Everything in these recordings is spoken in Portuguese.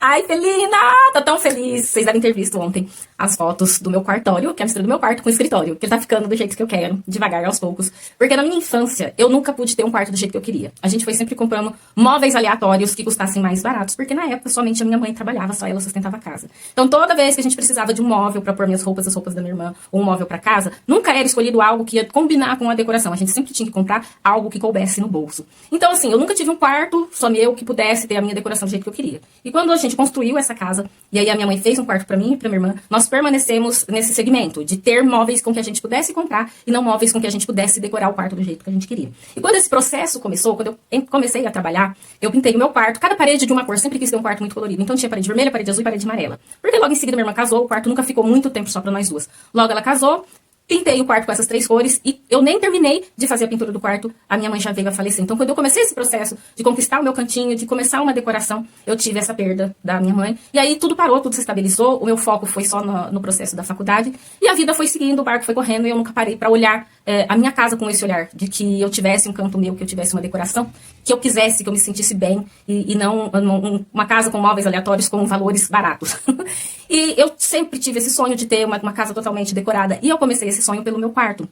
Ai, Felina! Tô tão feliz. Vocês devem ter visto ontem as fotos do meu quartório, que é a mistura do meu quarto com o escritório, que ele tá ficando do jeito que eu quero, devagar, aos poucos. Porque na minha infância, eu nunca pude ter um quarto do jeito que eu queria. A gente foi sempre comprando móveis aleatórios que custassem mais baratos, porque na época somente a minha mãe trabalhava, só ela sustentava a casa. Então toda vez que a gente precisava de um móvel pra pôr minhas roupas, as roupas da minha irmã, ou um móvel pra casa, nunca era escolhido algo que ia combinar com a decoração. A gente sempre tinha que comprar algo que coubesse no bolso. Então assim, eu nunca tive um quarto só meu que pudesse ter a minha decoração do jeito que eu queria. E quando a gente construiu essa casa, e aí a minha mãe fez um quarto pra mim e pra minha irmã, nós permanecemos nesse segmento de ter móveis com que a gente pudesse comprar e não móveis com que a gente pudesse decorar o quarto do jeito que a gente queria. E quando esse processo começou, quando eu comecei a trabalhar, eu pintei o meu quarto, cada parede de uma cor, sempre quis ter um quarto muito colorido. Então tinha parede vermelha, parede azul e parede amarela. Porque logo em seguida minha irmã casou, o quarto nunca ficou muito tempo só pra nós duas. Logo ela casou, pintei o quarto com essas 3 cores e eu nem terminei de fazer a pintura do quarto, a minha mãe já veio a falecer. Então, quando eu comecei esse processo de conquistar o meu cantinho, de começar uma decoração, eu tive essa perda da minha mãe. E aí tudo parou, tudo se estabilizou, o meu foco foi só no processo da faculdade e a vida foi seguindo, o barco foi correndo e eu nunca parei para olhar a minha casa com esse olhar, de que eu tivesse um canto meu, que eu tivesse uma decoração, que eu quisesse, que eu me sentisse bem e não uma casa com móveis aleatórios com valores baratos. E eu sempre tive esse sonho de ter uma casa totalmente decorada. E eu comecei esse sonho pelo meu quarto.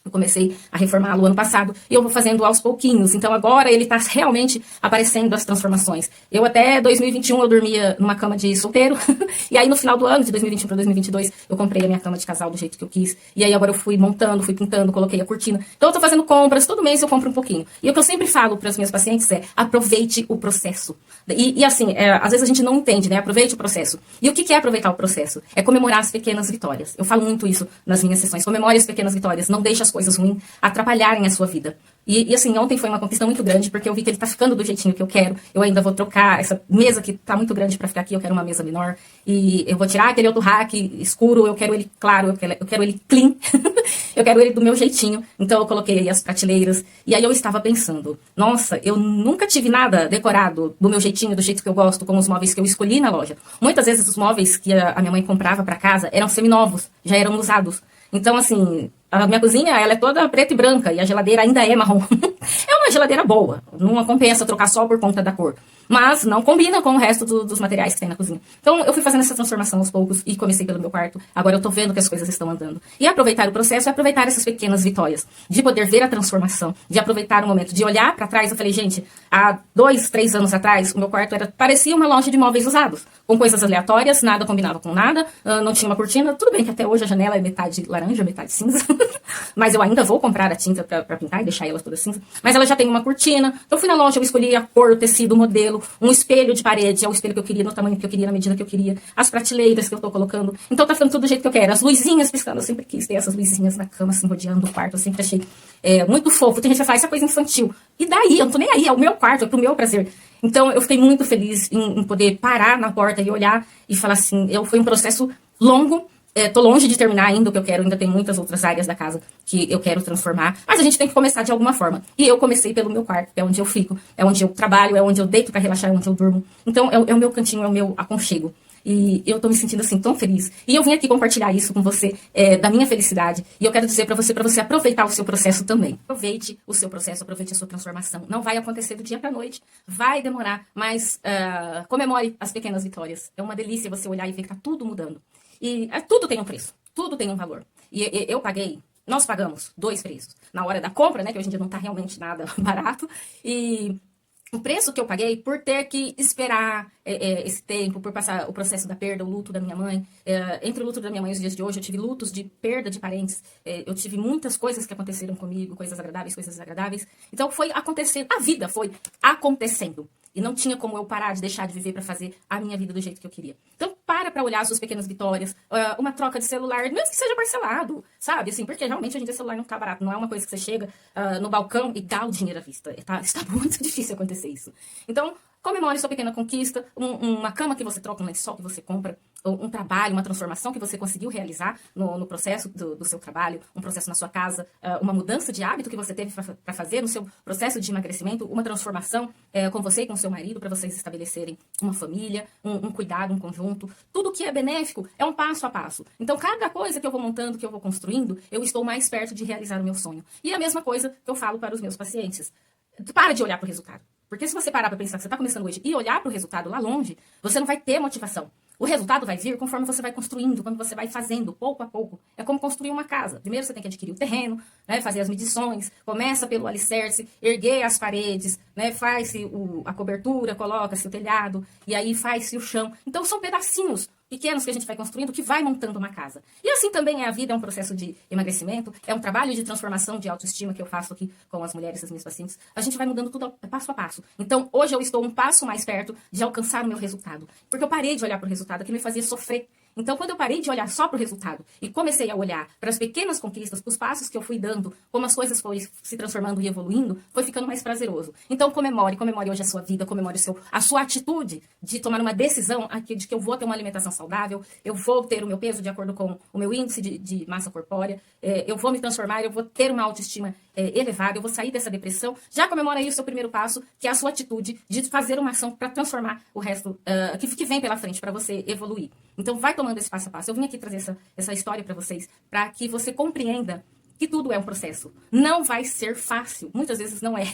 Eu comecei a reformá-lo ano passado e eu vou fazendo aos pouquinhos. Então agora ele tá realmente aparecendo as transformações. Eu até 2021 eu dormia numa cama de solteiro. E aí no final do ano, de 2021 para 2022, eu comprei a minha cama de casal do jeito que eu quis. E aí agora eu fui montando, fui pintando, coloquei a cortina. Então eu tô fazendo compras, todo mês eu compro um pouquinho. E o que eu sempre falo para os meus pacientes é: aproveite o processo. E assim, às vezes a gente não entende, né? Aproveite o processo. E o que é aproveitar o processo? É comemorar as pequenas vitórias. Eu falo muito isso nas minhas sessões. Comemore as pequenas vitórias. Não deixe as coisas ruins atrapalharem a sua vida. E assim, ontem foi uma conquista muito grande, porque eu vi que ele tá ficando do jeitinho que eu quero. Eu ainda vou trocar essa mesa que tá muito grande pra ficar aqui, eu quero uma mesa menor. E eu vou tirar aquele outro rack escuro, eu quero ele claro, eu quero ele clean. Eu quero ele do meu jeitinho. Então eu coloquei aí as prateleiras. E aí eu estava pensando, nossa, eu nunca tive nada decorado do meu jeitinho, do jeito que eu gosto, com os móveis que eu escolhi na loja. Muitas vezes os móveis que a minha mãe comprava pra casa eram seminovos, já eram usados. Então, assim, a minha cozinha, ela é toda preta e branca e a geladeira ainda é marrom. É uma geladeira boa, não compensa trocar só por conta da cor. Mas não combina com o resto dos materiais que tem na cozinha. Então, eu fui fazendo essa transformação aos poucos e comecei pelo meu quarto. Agora eu tô vendo que as coisas estão andando. E aproveitar o processo é aproveitar essas pequenas vitórias. De poder ver a transformação, de aproveitar o momento, de olhar pra trás. Eu falei, gente, há 2, 3 anos atrás, o meu quarto parecia uma loja de móveis usados. Com coisas aleatórias, nada combinava com nada, não tinha uma cortina. Tudo bem que até hoje a janela é metade laranja, metade cinza. Mas eu ainda vou comprar a tinta pra pintar e deixar ela toda cinza. Mas ela já tem uma cortina. Então eu fui na loja, eu escolhi a cor, o tecido, o modelo, um espelho de parede, é o espelho que eu queria, no tamanho que eu queria, na medida que eu queria, as prateleiras que eu tô colocando. Então tá ficando tudo do jeito que eu quero. As luzinhas piscando, eu sempre quis ter essas luzinhas na cama, assim, rodeando o quarto. Eu sempre achei muito fofo. Tem gente que fala, isso é coisa infantil. E daí? Eu não tô nem aí, é o meu quarto, é pro meu prazer. Então eu fiquei muito feliz em poder parar na porta e olhar e falar assim, foi um processo longo. Tô longe de terminar ainda o que eu quero, ainda tem muitas outras áreas da casa que eu quero transformar, mas a gente tem que começar de alguma forma. E eu comecei pelo meu quarto, que é onde eu fico, é onde eu trabalho, é onde eu deito pra relaxar, é onde eu durmo. Então é o meu cantinho, é o meu aconchego. E eu tô me sentindo assim tão feliz. E eu vim aqui compartilhar isso com você, da minha felicidade. E eu quero dizer pra você aproveitar o seu processo também. Aproveite o seu processo, aproveite a sua transformação. Não vai acontecer do dia pra noite, vai demorar, mas comemore as pequenas vitórias. É uma delícia você olhar e ver que tá tudo mudando. E tudo tem um preço, tudo tem um valor. E nós pagamos 2 preços. Na hora da compra, né, que hoje em dia não tá realmente nada barato. E o preço que eu paguei por ter que esperar esse tempo, por passar o processo da perda, o luto da minha mãe. Entre o luto da minha mãe e os dias de hoje, eu tive lutos de perda de parentes. Eu tive muitas coisas que aconteceram comigo, coisas agradáveis, coisas desagradáveis. Então foi acontecendo, a vida foi acontecendo. E não tinha como eu parar de deixar de viver pra fazer a minha vida do jeito que eu queria. Então, pra olhar as suas pequenas vitórias, uma troca de celular, mesmo que seja parcelado, sabe? Assim, porque realmente hoje em dia o celular não tá barato. Não é uma coisa que você chega no balcão e dá o dinheiro à vista. Está muito difícil acontecer isso. Então, comemore sua pequena conquista, uma cama que você troca, um lençol que você compra, um trabalho, uma transformação que você conseguiu realizar no processo do seu trabalho, um processo na sua casa, uma mudança de hábito que você teve para fazer no seu processo de emagrecimento, uma transformação com você e com seu marido para vocês estabelecerem uma família, um cuidado, um conjunto. Tudo que é benéfico é um passo a passo. Então, cada coisa que eu vou montando, que eu vou construindo, eu estou mais perto de realizar o meu sonho. E a mesma coisa que eu falo para os meus pacientes. Para de olhar para o resultado. Porque se você parar para pensar que você está começando hoje e olhar para o resultado lá longe, você não vai ter motivação. O resultado vai vir conforme você vai construindo, quando você vai fazendo, pouco a pouco. É como construir uma casa. Primeiro você tem que adquirir o terreno, né, fazer as medições, começa pelo alicerce, erguer as paredes, né, faz-se a cobertura, coloca-se o telhado, e aí faz-se o chão. Então são pedacinhos pequenos que a gente vai construindo, que vai montando uma casa. E assim também é a vida, é um processo de emagrecimento, é um trabalho de transformação de autoestima que eu faço aqui com as mulheres, as minhas pacientes. A gente vai mudando tudo passo a passo. Então, hoje eu estou um passo mais perto de alcançar o meu resultado. Porque eu parei de olhar para o resultado que me fazia sofrer. Então, quando eu parei de olhar só para o resultado e comecei a olhar para as pequenas conquistas, para os passos que eu fui dando, como as coisas foram se transformando e evoluindo, foi ficando mais prazeroso. Então, comemore hoje a sua vida, comemore a sua atitude de tomar uma decisão aqui de que eu vou ter uma alimentação saudável, eu vou ter o meu peso de acordo com o meu índice de massa corpórea, eu vou me transformar, eu vou ter uma autoestima elevada, eu vou sair dessa depressão. Já comemora aí o seu primeiro passo, que é a sua atitude de fazer uma ação para transformar o resto que vem pela frente, para você evoluir. Então, vai tomando esse passo a passo. Eu vim aqui trazer essa história para vocês, para que você compreenda que tudo é um processo. Não vai ser fácil. Muitas vezes não é.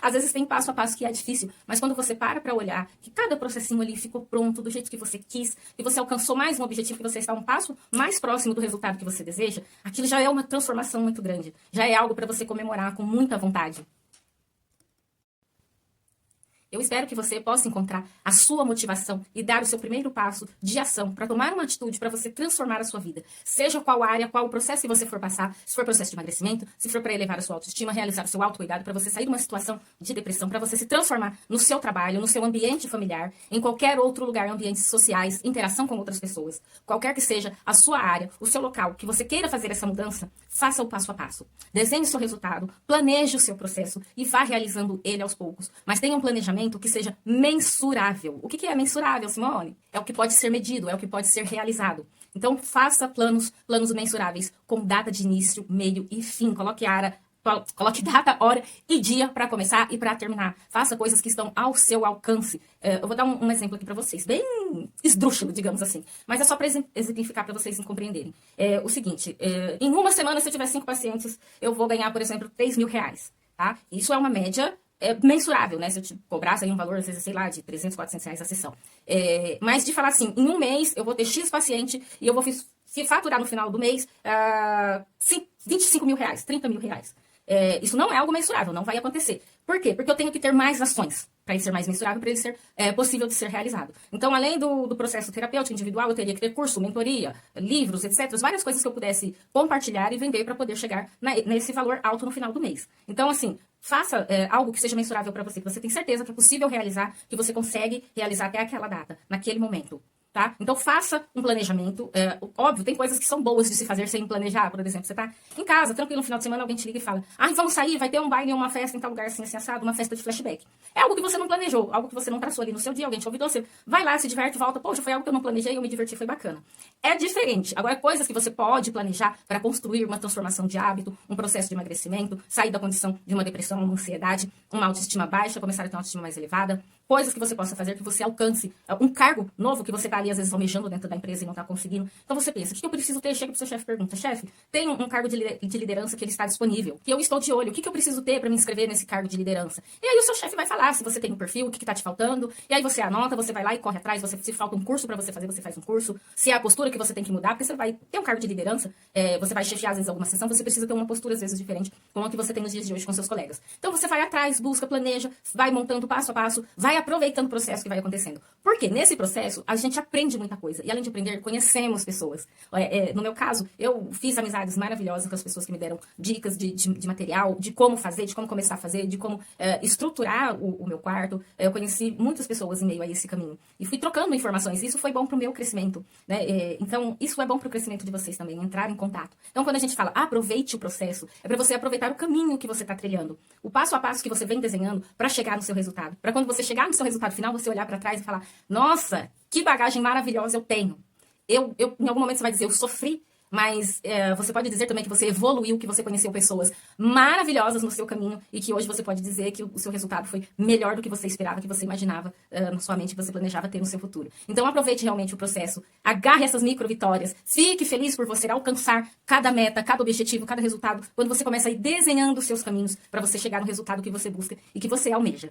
Às vezes tem passo a passo que é difícil, mas quando você para olhar que cada processinho ali ficou pronto do jeito que você quis, que você alcançou mais um objetivo, que você está um passo mais próximo do resultado que você deseja, aquilo já é uma transformação muito grande. Já é algo para você comemorar com muita vontade. Eu espero que você possa encontrar a sua motivação e dar o seu primeiro passo de ação para tomar uma atitude para você transformar a sua vida. Seja qual área, qual o processo que você for passar, se for processo de emagrecimento, se for para elevar a sua autoestima, realizar o seu autocuidado, para você sair de uma situação de depressão, para você se transformar no seu trabalho, no seu ambiente familiar, em qualquer outro lugar, ambientes sociais, interação com outras pessoas. Qualquer que seja a sua área, o seu local, que você queira fazer essa mudança, faça o passo a passo. Desenhe o seu resultado, planeje o seu processo e vá realizando ele aos poucos. Mas tenha um planejamento que seja mensurável. O que é mensurável, Simone? É o que pode ser medido, é o que pode ser realizado. Então, faça planos mensuráveis com data de início, meio e fim. Coloque data, hora e dia para começar e para terminar. Faça coisas que estão ao seu alcance. Eu vou dar um exemplo aqui para vocês, bem esdrúxulo, digamos assim. Mas é só para exemplificar para vocês compreenderem. O seguinte, em uma semana, se eu tiver 5 pacientes, eu vou ganhar, por exemplo, R$3.000. Tá? Isso é uma média mensurável, né? Se eu te cobrasse aí um valor, às vezes, sei lá, de R$300, R$400 a sessão. Mas de falar assim, em um mês eu vou ter X paciente e eu vou faturar no final do mês R$25.000, R$30.000. Isso não é algo mensurável, não vai acontecer. Por quê? Porque eu tenho que ter mais ações para ele ser mais mensurável, para ele ser possível de ser realizado. Então, além do processo terapêutico individual, eu teria que ter curso, mentoria, livros, etc. Várias coisas que eu pudesse compartilhar e vender para poder chegar nesse valor alto no final do mês. Então, assim, faça algo que seja mensurável para você, que você tem certeza que é possível realizar, que você consegue realizar até aquela data, naquele momento. Tá? Então, faça um planejamento. Óbvio, tem coisas que são boas de se fazer sem planejar. Por exemplo, você tá em casa, tranquilo, no final de semana, alguém te liga e fala: vamos sair, vai ter um baile ou uma festa em tal lugar assim, assim, assado, uma festa de flashback. É algo que você não planejou, algo que você não traçou ali no seu dia, alguém te convidou, você vai lá, se diverte, volta, poxa, foi algo que eu não planejei, eu me diverti, foi bacana. É diferente. Agora, coisas que você pode planejar para construir uma transformação de hábito, um processo de emagrecimento, sair da condição de uma depressão, uma ansiedade, uma autoestima baixa, começar a ter uma autoestima mais elevada. Coisas que você possa fazer, que você alcance um cargo novo que você está ali, às vezes, almejando dentro da empresa e não está conseguindo. Então, você pensa, o que eu preciso ter? Chega para o seu chefe e pergunta: chefe, tem um cargo de liderança que ele está disponível, que eu estou de olho, o que eu preciso ter para me inscrever nesse cargo de liderança? E aí o seu chefe vai falar se você tem um perfil, o que está te faltando, e aí você anota, você vai lá e corre atrás, se falta um curso para você fazer, você faz um curso, se é a postura que você tem que mudar, porque você vai ter um cargo de liderança, você vai chefiar, às vezes, alguma sessão, você precisa ter uma postura, às vezes, diferente com a que você tem nos dias de hoje com seus colegas. Então, você vai atrás, busca, planeja, vai montando passo a passo, vai aproveitando o processo que vai acontecendo. Porque nesse processo, a gente aprende muita coisa. E além de aprender, conhecemos pessoas. No meu caso, eu fiz amizades maravilhosas com as pessoas que me deram dicas de material, de como fazer, de como começar a fazer, de como estruturar o meu quarto. Eu conheci muitas pessoas em meio a esse caminho. E fui trocando informações. Isso foi bom pro meu crescimento. Né? Então, isso é bom pro crescimento de vocês também, entrar em contato. Então, quando a gente fala, aproveite o processo, é para você aproveitar o caminho que você está trilhando. O passo a passo que você vem desenhando para chegar no seu resultado. Para quando você chegar no seu resultado final, você olhar para trás e falar: nossa, que bagagem maravilhosa eu tenho. Em algum momento você vai dizer: eu sofri, mas você pode dizer também que você evoluiu, que você conheceu pessoas maravilhosas no seu caminho e que hoje você pode dizer que o seu resultado foi melhor do que você esperava, que você imaginava na sua mente, que você planejava ter no seu futuro. Então aproveite realmente o processo, agarre essas micro vitórias, fique feliz por você alcançar cada meta, cada objetivo, cada resultado, quando você começa a ir desenhando os seus caminhos para você chegar no resultado que você busca e que você almeja.